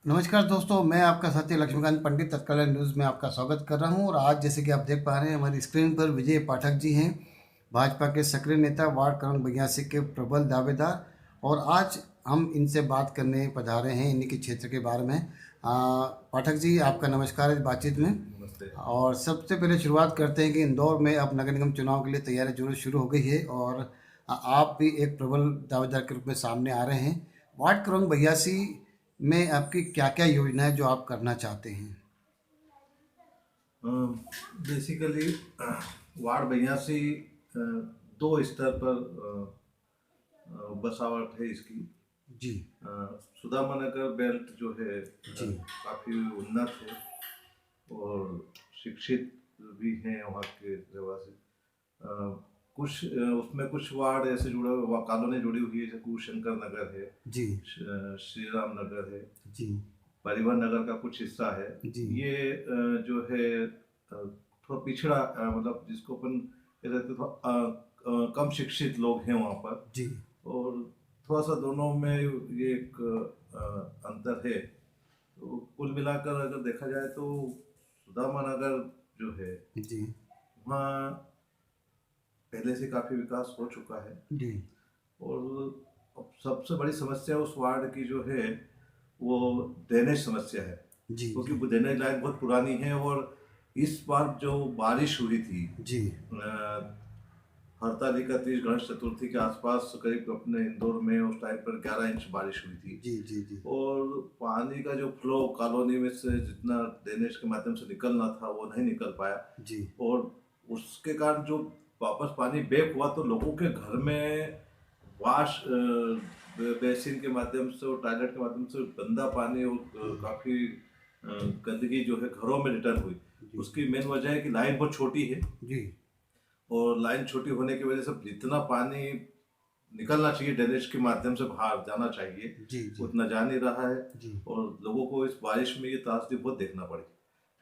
नमस्कार दोस्तों, मैं आपका साथी लक्ष्मीकांत पंडित तत्काल न्यूज़ में आपका स्वागत कर रहा हूं। और आज जैसे कि आप देख पा रहे हैं, हमारी स्क्रीन पर विजय पाठक जी हैं, भाजपा के सक्रिय नेता, वार्ड क्रमांक 82 के प्रबल दावेदार। और आज हम इनसे बात करने पधारे हैं इन्हीं के क्षेत्र के बारे में। पाठक जी, आपका नमस्कार इस बातचीत में। नमस्ते। और सबसे पहले शुरुआत करते हैं कि इंदौर में अब नगर निगम चुनाव के लिए तैयारी जोरों शुरू हो गई है, और आप भी एक प्रबल दावेदार के रूप में सामने आ रहे हैं। वार्ड क्रमांक 82 में आपकी क्या क्या योजना है जो आप करना चाहते हैं? बेसिकली वार्ड 82 दो स्तर पर बसावट है इसकी। जी। सुदामा नगर बेल्ट जो है जी। काफ़ी उन्नत है और शिक्षित भी हैं वहाँ के रहवासी। उसमें कुछ वार्ड ऐसे जुड़े हुए, कॉलोनी जुड़ी हुई है, जैसे कुशंकर नगर है, जी। श्री राम नगर है, जी। परिवहन नगर का कुछ हिस्सा है। जी। ये जो है थोड़ा पिछड़ा, मतलब जिसको अपन कहते हैं, थोड़ा कम शिक्षित लोग हैं वहाँ पर। जी। और थोड़ा सा दोनों में ये एक अंतर है। तो कुल मिलाकर अगर देखा जाए तो सुदामा नगर जो है जी। वहाँ पहले से काफ़ी विकास हो चुका है। जी। और अब सबसे बड़ी समस्या उस वार्ड की जो है वो ड्रेनेज समस्या है, जी। क्योंकि जी। वो ड्रेनेज लाइन बहुत पुरानी है। और इस बार जो बारिश हुई थी जी। हरतालिका तीज गणेश चतुर्थी के आसपास, करीब अपने इंदौर में उस टाइम पर 11 इंच बारिश हुई थी। जी। जी। जी। और पानी का जो फ्लो कॉलोनी में से जितना ड्रेनेज के माध्यम से निकलना था वो नहीं निकल पाया। जी। और उसके कारण जो वापस पानी बैक हुआ तो लोगों के घर में वाश बेसिन के माध्यम से और टॉयलेट के माध्यम से गंदा पानी और काफ़ी गंदगी जो है घरों में रिटर्न हुई। जी। उसकी मेन वजह है कि लाइन बहुत छोटी है, जी। और लाइन छोटी होने की वजह से जितना पानी निकलना चाहिए ड्रेनेज के माध्यम से बाहर जाना चाहिए जी। जी। उतना जा नहीं रहा है। जी। और लोगों को इस बारिश में ये त्रासदी बहुत देखना पड़ी।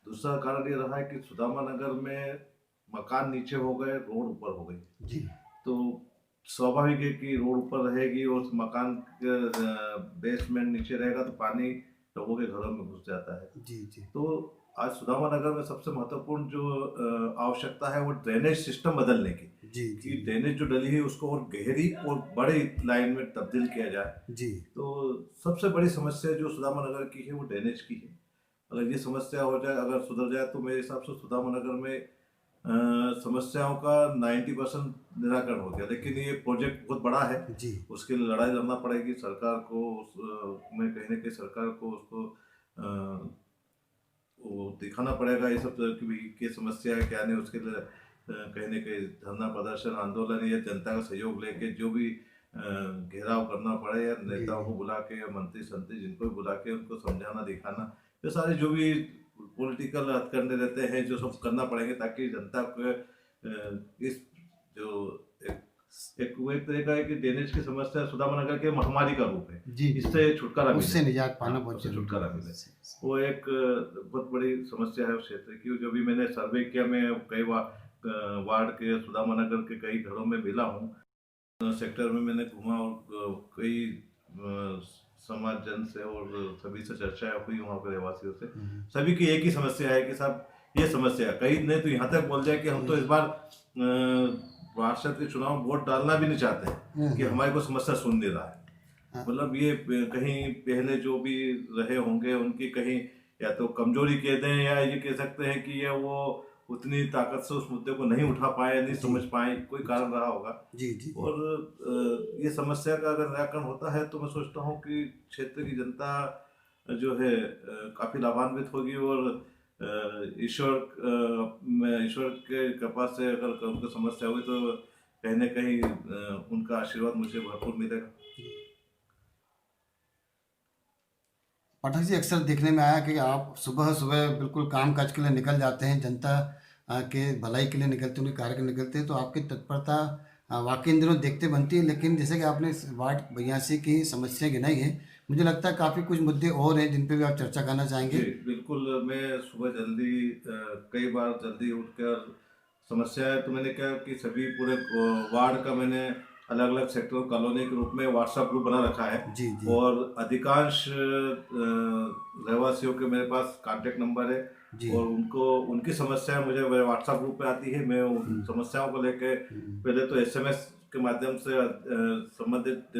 दूसरा कारण ये रहा है कि सुदामा नगर में मकान नीचे हो गए, रोड ऊपर हो गई। जी। तो स्वाभाविक है कि रोड ऊपर रहेगी और मकान के बेसमेंट नीचे रहेगा तो पानी लोगों के घरों में घुस जाता है। जी। जी। तो आज सुदामा नगर में सबसे महत्वपूर्ण जो आवश्यकता है वो ड्रेनेज सिस्टम बदलने की, जी। कि ड्रेनेज जो डली है उसको और गहरी और बड़ी लाइन में तब्दील किया जाए। जी। तो सबसे बड़ी समस्या जो सुदामा नगर की है वो ड्रेनेज की है। अगर ये समस्या हो जाए, अगर सुधर जाए, तो मेरे हिसाब से सुदामा नगर में समस्याओं का 90% निराकरण हो गया। लेकिन ये प्रोजेक्ट बहुत बड़ा है, जी। उसके लिए लड़ाई लड़ना पड़ेगी सरकार को। मैं कहीं ना कहीं सरकार को उसको वो दिखाना पड़ेगा ये सब कि भाई क्या समस्या है क्या नहीं। उसके लिए कहीं ना कहीं धरना प्रदर्शन आंदोलन या जनता का सहयोग लेके जो भी घेराव करना पड़े, या जी। नेताओं को बुला के या मंत्री संत्री जिनको भी बुला के उनको समझाना दिखाना, ये सारे जो भी पॉलिटिकल हथकंडे रहते हैं जो सब करना पड़ेंगे, ताकि जनता को इस जो एक एक वो एक तरह का है कि ड्रेनेज की समस्या सुदामा नगर के महामारी का रूप है, जी। इससे छुटकारा मिले। उससे निजात पाना हाँ, बहुत उससे जरूरी छुटकारा है। मिले। वो एक बहुत बड़ी समस्या है उस क्षेत्र की। जो भी मैंने सर्वे किया, मैं कई वार्ड के सुदामा नगर के कई घरों में मिला हूँ, सेक्टर में मैंने घूमा, और कई समाज जन से और सभी से चर्चा हुई वहाँ के रहवासियों से। सभी की एक ही समस्या है कि साहब ये समस्या है। कई ने तो यहाँ तक बोल दिया कि हम तो इस बार पार्षद के चुनाव में वोट डालना भी नहीं चाहते हैं कि हमारी कोई समस्या सुन नहीं रहा है। मतलब ये कहीं पहले जो भी रहे होंगे उनकी कहीं या तो कमजोरी कह दें, या ये कह सकते हैं कि ये वो उतनी ताकत से उस मुद्दे को नहीं उठा पाए, नहीं समझ पाए, कोई कारण रहा होगा। जी। जी। और ये समस्या का अगर निराकरण होता है तो मैं सोचता हूँ कि क्षेत्र की जनता जो है काफ़ी लाभान्वित होगी। और ईश्वर के कृपा से अगर उनको समस्या हुई तो कहीं ना कहीं उनका आशीर्वाद मुझे भरपूर मिलेगा। पाठक जी, अक्सर देखने में आया कि आप सुबह सुबह बिल्कुल काम काज के लिए निकल जाते हैं, जनता के भलाई के लिए निकलते हैं, उनके कार्य के लिए निकलते हैं, तो आपकी तत्परता वाकई इन दिनों देखते बनती है। लेकिन जैसे कि आपने इस वार्ड 82 की समस्या गिनाई है, मुझे लगता है काफ़ी कुछ मुद्दे और हैं जिन पे भी आप चर्चा करना जी चाहेंगे। बिल्कुल। मैं सुबह जल्दी कई बार जल्दी उठकर समस्या है तो मैंने क्या कि सभी पूरे वार्ड का मैंने अलग अलग सेक्टर कॉलोनी के रूप में व्हाट्सएप ग्रुप बना रखा है। जी जी और अधिकांश रहवासियों के मेरे पास कांटेक्ट नंबर है जी। और उनको उनकी समस्याएं मुझे व्हाट्सएप ग्रुप पे आती है। मैं उन समस्याओं को लेके पहले तो एसएमएस के माध्यम से संबंधित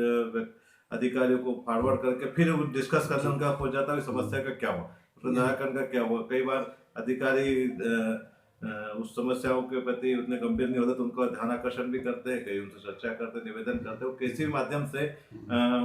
अधिकारियों को फॉरवर्ड करके फिर डिस्कस करने उनका हो जाता है समस्या का क्या हुआ, उसका निराकरण का क्या हुआ। कई बार अधिकारी उस समस्याओं के प्रति उतने गंभीर नहीं होते तो उनका ध्यान आकर्षण भी करते हैं, कई उनसे चर्चा करते हैं, निवेदन करते हैं। किसी भी माध्यम से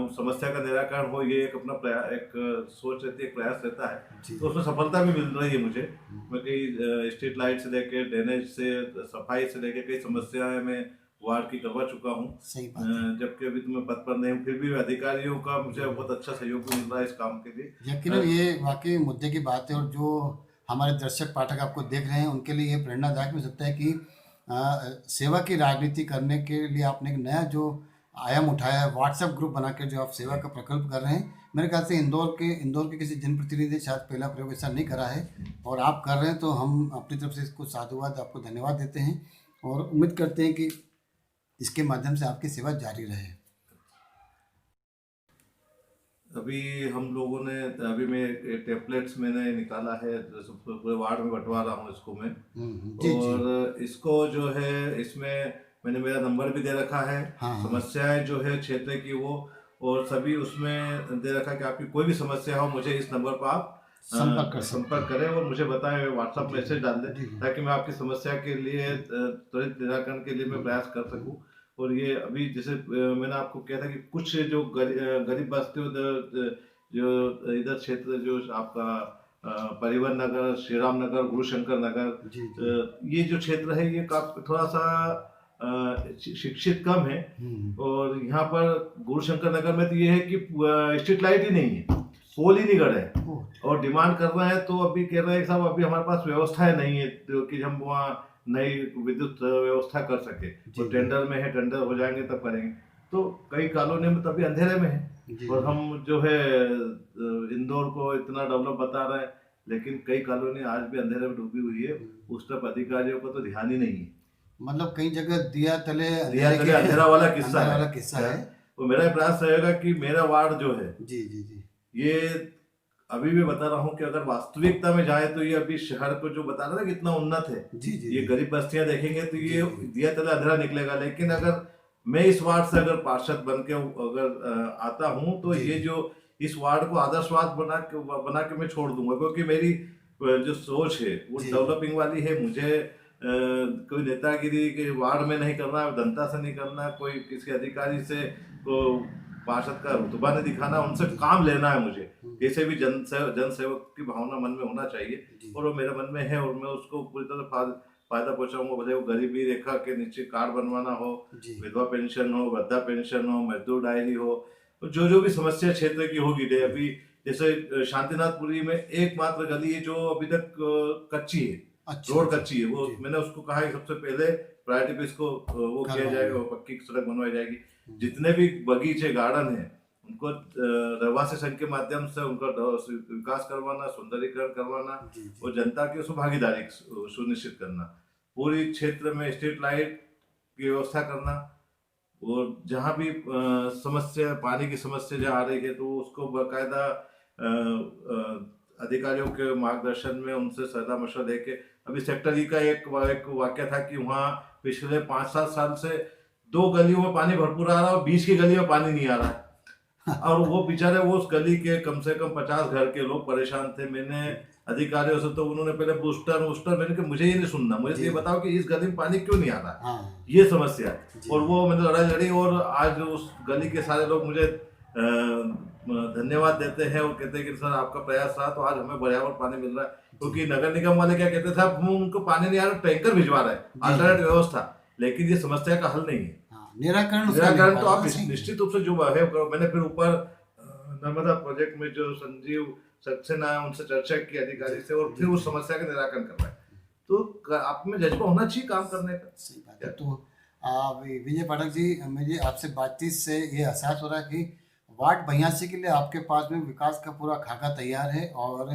उस समस्या का निराकरण हो, ये एक अपना प्रयास, एक सोच रहती है, एक प्रयास रहता है। तो उसमें सफलता भी मिल रही है मुझे। मैं कई स्ट्रीट लाइट से लेके ड्रेनेज से सफाई से लेके कई समस्याएं मैं वार्ड की करवा चुका हूँ। सही बात है। जबकि अभी तो मैं पद पर नहीं हूँ, फिर भी अधिकारियों का मुझे बहुत अच्छा सहयोग भी मिल रहा है इस काम के लिए। यकीनन ये वाकई मुद्दे की बात है, और जो हमारे दर्शक पाठक आपको देख रहे हैं उनके लिए ये प्रेरणादायक भी हो सकता है कि सेवा की राजनीति करने के लिए आपने एक नया जो आयाम उठाया है, व्हाट्सएप ग्रुप बना के जो आप सेवा का प्रकल्प कर रहे हैं। मेरे ख्याल से इंदौर के किसी जनप्रतिनिधि ने शायद पहला प्रयोग ऐसा नहीं करा है, और आप कर रहे हैं, तो हम अपनी तरफ से इसको साधुवाद, आपको धन्यवाद देते हैं और उम्मीद करते हैं कि इसके माध्यम से आपकी सेवा जारी रहे। अभी हम लोगों ने अभी मैं टेम्पलेट्स मैंने निकाला है, जैसे पूरे वार्ड में बंटवा रहा हूँ इसको मैं। जी जी और इसको जो है, इसमें मैंने मेरा नंबर भी दे रखा है। हाँ हाँ समस्याएं जो है क्षेत्र की वो, और सभी उसमें दे रखा है कि आपकी कोई भी समस्या हो मुझे इस नंबर पर आप संपर्क करें और मुझे बताएं, व्हाट्सएप मैसेज डाल दें, ताकि मैं आपकी समस्या के लिए त्वरित निराकरण के लिए मैं प्रयास कर सकूं। और ये अभी जैसे मैंने आपको कहा था कि कुछ जो गरीब बस्ती जो इधर क्षेत्र जो आपका परिवहन नगर, श्री राम नगर, गुरुशंकर नगर, ये जो क्षेत्र है ये काफी थोड़ा सा शिक्षित कम है। और यहाँ पर गुरुशंकर नगर में तो ये है कि स्ट्रीट लाइट ही नहीं है, पोल ही नहीं गड़ा है, और डिमांड कर रहे हैं। तो अभी कह रहे हैं साहब अभी हमारे पास व्यवस्थाएं नहीं है तो कि हम वहाँ नई विद्युत व्यवस्था कर सके। तो टेंडर में है, टेंडर हो जाएंगे तब करेंगे। तो कई कॉलोनी में तभी अंधेरे में है, और हम जो है इंदौर को इतना डेवलप बता रहे हैं, लेकिन कई कॉलोनी आज भी अंधेरे में डूबी हुई है। उस तरफ अधिकारियों को तो ध्यान ही नहीं है। मतलब कई जगह दिया तले अंधेरा वाला किस्सा है। तो मेरा प्रयास रहेगा कि मेरा वार्ड जो है, जी जी जी, ये अभी भी बता रहा हूँ कि अगर वास्तविकता में जाए तो ये अभी शहर को जो बता रहा है कितना उन्नत है। जी जी, ये गरीब बस्तियां देखेंगे तो ये दिया तले अंधेरा निकलेगा। लेकिन अगर मैं इस वार्ड से अगर पार्षद बन के अगर आता हूँ तो ये जो इस वार्ड को आदर्श वार्ड बना के मैं छोड़ दूंगा, क्योंकि मेरी जो सोच है वो डेवलपिंग वाली है। मुझे कोई नेतागिरी के वार्ड में नहीं करना, जनता से नहीं करना, कोई किसी अधिकारी से को पार्षद का रुतबा नहीं दिखाना, उनसे काम लेना है मुझे। कैसे भी जन सेवक की भावना मन में होना चाहिए, और वो मेरे मन में है, और मैं उसको पूरी तरह फायदा पहुंचाऊंगा। भले वो गरीबी रेखा के नीचे कार्ड बनवाना हो, विधवा पेंशन हो, वृद्धा पेंशन हो, मजदूर डायरी हो, जो भी समस्या क्षेत्र की होगी। अभी जैसे शांतिनाथपुरी में एकमात्र गली है जो अभी तक कच्ची है, रोड कच्ची है। वो मैंने उसको कहा है सबसे पहले प्रायोरिटी पे इसको वो किया जाएगा, पक्की सड़क बनवाई जाएगी। जितने भी बगीचे गार्डन है उनको रहवासी संघ के माध्यम से उनका विकास करवाना, सुंदरीकरण करवाना, और जनता की उसमें भागीदारी सुनिश्चित करना। पूरी क्षेत्र में स्ट्रीट लाइट की व्यवस्था करना, और जहाँ भी समस्या, पानी की समस्या जहाँ आ रही है तो उसको बाकायदा अधिकारियों के मार्गदर्शन में उनसे सलाह मशवरा लेके। अभी सेक्टर ई का एक वाक्य था कि वहाँ पिछले 5-7 साल से 2 गलियों में पानी भरपूर आ रहा है और 20 की गली में पानी नहीं आ रहा है। और वो बेचारे वो उस गली के कम से कम 50 घर के लोग परेशान थे। मैंने अधिकारियों से तो उन्होंने पहले बूस्टर मैंने कहा मुझे ये नहीं सुनना, मुझे ये बताओ कि इस गली में पानी क्यों नहीं आ रहा, ये समस्या। और वो मैंने लड़ाई लड़ी, और आज उस गली के सारे लोग मुझे धन्यवाद देते हैं और कहते हैं कि सर आपका प्रयास रहा तो आज हमें बराबर पानी मिल रहा है। क्योंकि नगर निगम वाले क्या कहते थे, हम उनको पानी नहीं आ रहा, टैंकर भिजवा रहे हैं, अल्टरनेट व्यवस्था, लेकिन ये समस्या का हल नहीं है। निराकरण तो आप निश्चित रूप से जो है। मैंने फिर ऊपर नर्मदा प्रोजेक्ट में जो संजीव सक्सेना है उनसे चर्चा की अधिकारी से, और फिर उस समस्या का निराकरण कर रहा है। तो आप में जज्बा होना चाहिए काम करने का। सही बात है। तो विजय पाठक जी, मुझे आपसे बातचीत से ये एहसास हो रहा है कि वार्ड 82 के लिए आपके पास में विकास का पूरा खाका तैयार है, और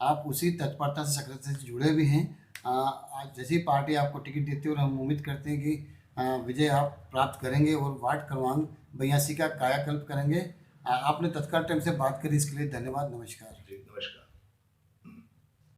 आप उसी तत्परता से सक्रियता से जुड़े भी हैं। आज जैसी पार्टी आपको टिकट देती है, और हम उम्मीद करते हैं कि विजय आप प्राप्त करेंगे और वार्ड क्रमांक 82 का कायाकल्प करेंगे। आपने तत्काल टाइम से बात करी, इसके लिए धन्यवाद। नमस्कार। जी, नमस्कार।